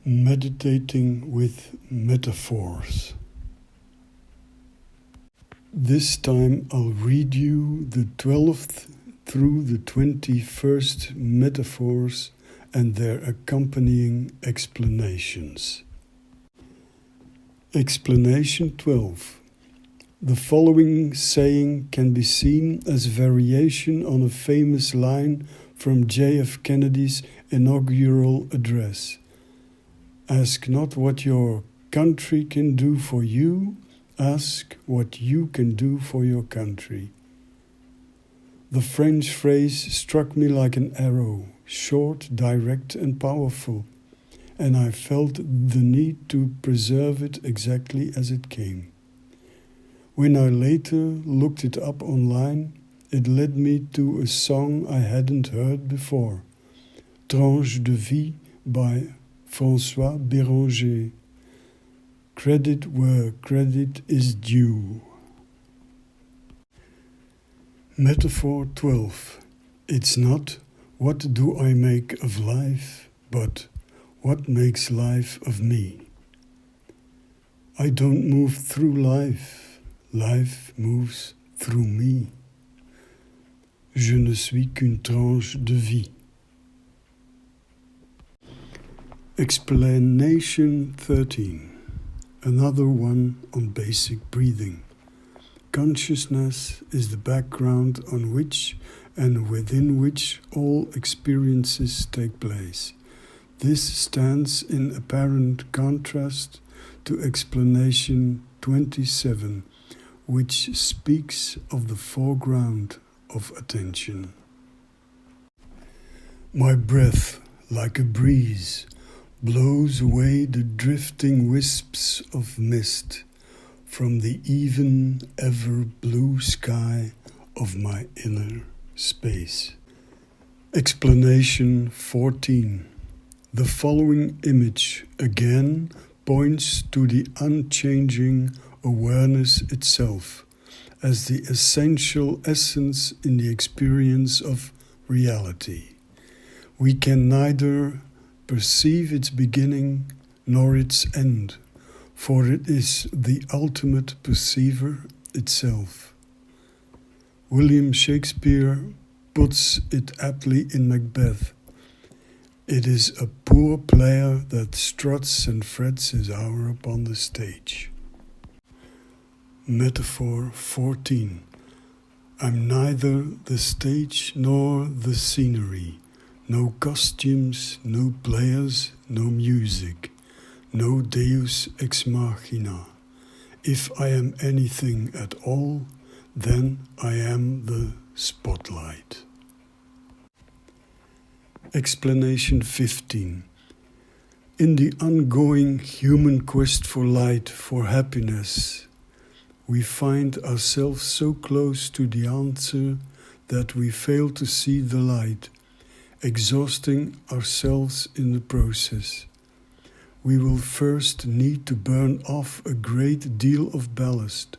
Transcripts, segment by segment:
Meditating with metaphors. This time I'll read you the 12th through the 21st metaphors and their accompanying explanations. Explanation 12. The following saying can be seen as variation on a famous line from J.F. Kennedy's inaugural address. Ask not what your country can do for you, ask what you can do for your country. The French phrase struck me like an arrow, short, direct and powerful, and I felt the need to preserve it exactly as it came. When I later looked it up online, it led me to a song I hadn't heard before, Tranche de Vie by François Béranger. Credit where credit is due. Metaphor 12. It's not what do I make of life, but what makes life of me. I don't move through life, life moves through me. Je ne suis qu'une tranche de vie. Explanation 13. Another one on basic breathing. Consciousness is the background on which and within which all experiences take place. This stands in apparent contrast to explanation 27, which speaks of the foreground of attention. My breath, like a breeze, blows away the drifting wisps of mist from the even, ever blue sky of my inner space. Explanation 14. The following image again points to the unchanging awareness itself as the essential essence in the experience of reality. We can neither perceive its beginning nor its end, for it is the ultimate perceiver itself. William Shakespeare puts it aptly in Macbeth. It is a poor player that struts and frets his hour upon the stage. Metaphor 14. I'm neither the stage nor the scenery. No costumes, no players, no music, no deus ex machina. If I am anything at all, then I am the spotlight. Explanation 15. In the ongoing human quest for light, for happiness, we find ourselves so close to the answer that we fail to see the light, exhausting ourselves in the process. We will first need to burn off a great deal of ballast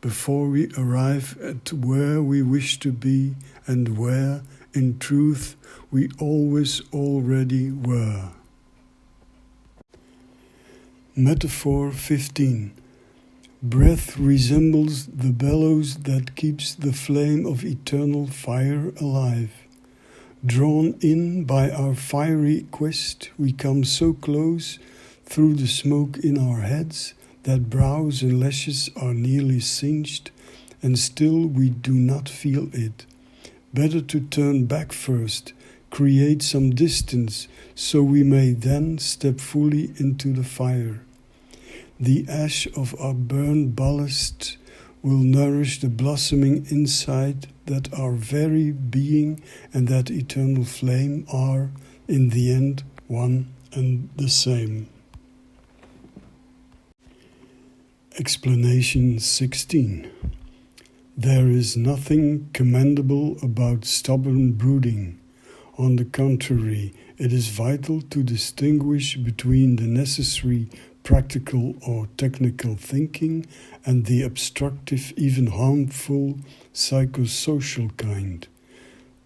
before we arrive at where we wish to be and where, in truth, we always already were. Metaphor 15. Breath resembles the bellows that keeps the flame of eternal fire alive. Drawn in by our fiery quest, we come so close through the smoke in our heads that brows and lashes are nearly singed, and still we do not feel it. Better to turn back first, create some distance, so we may then step fully into the fire. The ash of our burned ballast will nourish the blossoming insight that our very being and that eternal flame are, in the end, one and the same. Explanation 16. There is nothing commendable about stubborn brooding. On the contrary, it is vital to distinguish between the necessary practical or technical thinking and the obstructive, even harmful, psychosocial kind.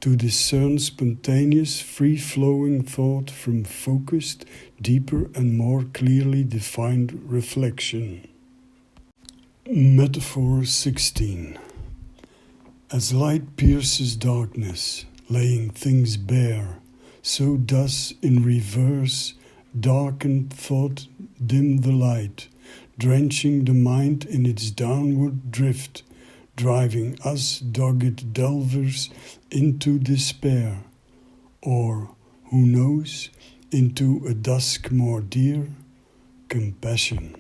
to discern spontaneous, free-flowing thought from focused, deeper and more clearly defined reflection. Metaphor 16. As light pierces darkness, laying things bare, so does, in reverse, darkened thought dim the light, drenching the mind in its downward drift, driving us dogged delvers into despair, or, who knows, into a dusk more dear, compassion.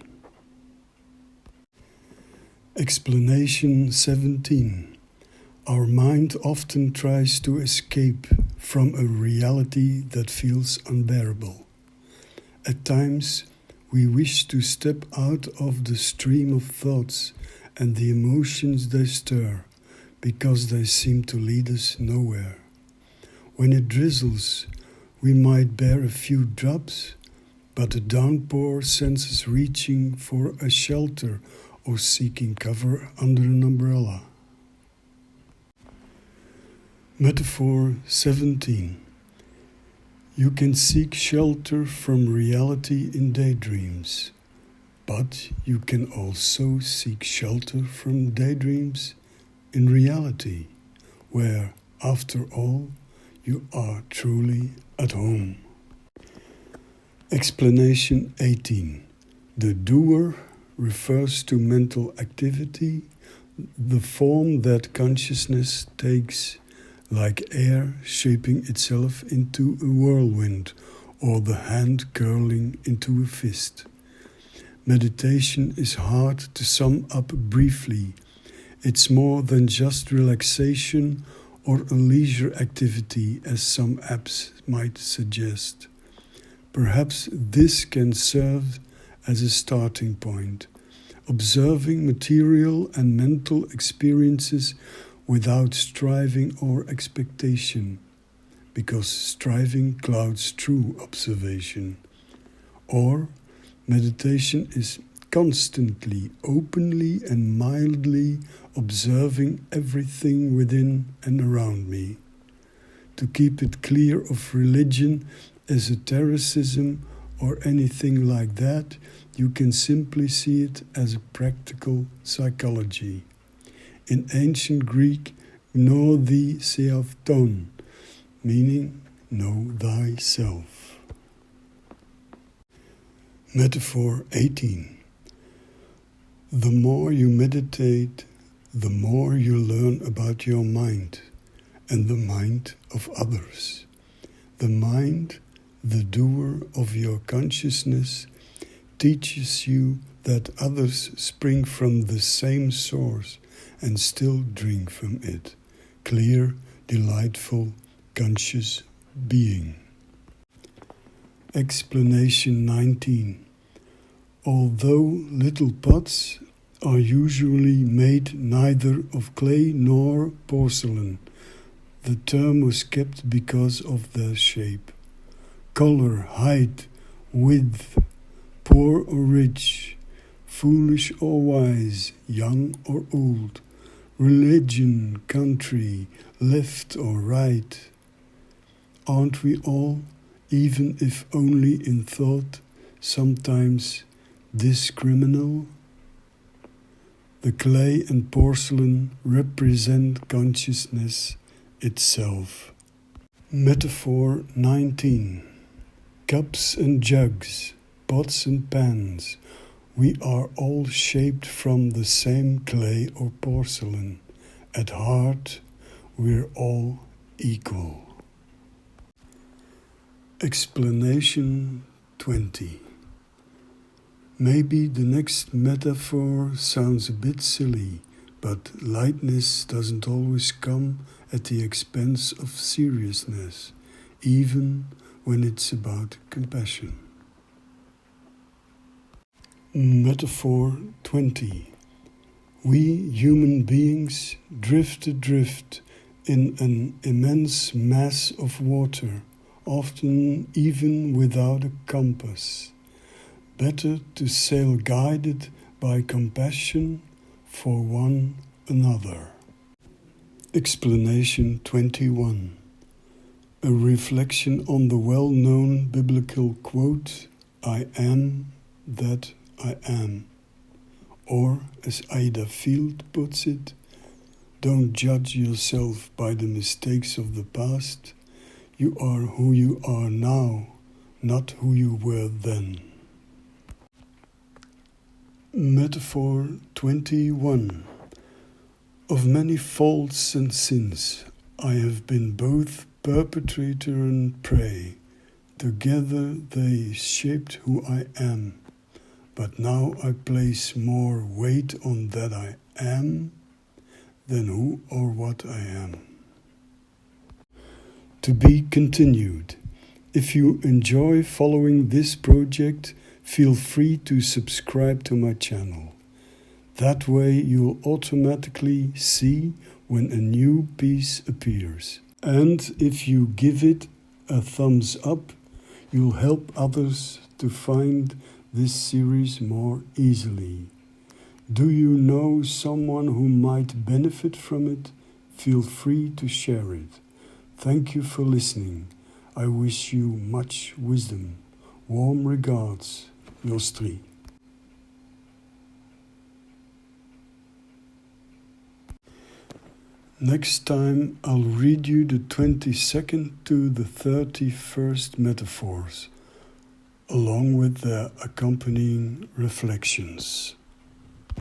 Explanation 17. Our mind often tries to escape from a reality that feels unbearable. At times, we wish to step out of the stream of thoughts and the emotions they stir, because they seem to lead us nowhere. When it drizzles, we might bear a few drops, but a downpour sends us reaching for a shelter or seeking cover under an umbrella. Metaphor 17. You can seek shelter from reality in daydreams, but you can also seek shelter from daydreams in reality, where, after all, you are truly at home. Explanation 18. The doer refers to mental activity, the form that consciousness takes, like air shaping itself into a whirlwind, or the hand curling into a fist. Meditation is hard to sum up briefly. It's more than just relaxation or a leisure activity, as some apps might suggest. Perhaps this can serve as a starting point, observing material and mental experiences without striving or expectation, because striving clouds true observation. Or meditation is constantly, openly and mildly observing everything within and around me. To keep it clear of religion, esotericism, or anything like that, you can simply see it as a practical psychology. In ancient Greek, know thee seauton, meaning know thyself. Metaphor 18. The more you meditate, the more you learn about your mind and the mind of others. The mind, the doer of your consciousness, teaches you that others spring from the same source and still drink from it, clear, delightful, conscious being. Explanation 19. Although little pots are usually made neither of clay nor porcelain, the term was kept because of their shape. Color, height, width, poor or rich, foolish or wise, young or old, religion, country, left or right. Aren't we all, even if only in thought, sometimes discriminal? The clay and porcelain represent consciousness itself. Metaphor 19. Cups and jugs, pots and pans, we are all shaped from the same clay or porcelain. At heart, we're all equal. Explanation 20. Maybe the next metaphor sounds a bit silly, but lightness doesn't always come at the expense of seriousness, even when it's about compassion. Metaphor 20. We human beings drift adrift in an immense mass of water, often even without a compass. Better to sail guided by compassion for one another. Explanation 21. A reflection on the well-known biblical quote, "I am that I am." Or, as Ida Field puts it, "Don't judge yourself by the mistakes of the past. You are who you are now, not who you were then." Metaphor 21. Of many faults and sins, I have been both perpetrator and prey. Together they shaped who I am. But now I place more weight on that I am than who or what I am. To be continued. If you enjoy following this project, feel free to subscribe to my channel. That way you'll automatically see when a new piece appears. And if you give it a thumbs up, you'll help others to find this series more easily. Do you know someone who might benefit from it? Feel free to share it. Thank you for listening. I wish you much wisdom. Warm regards, Jostri. Next time I'll read you the 22nd to the 31st metaphors, along with their accompanying reflections.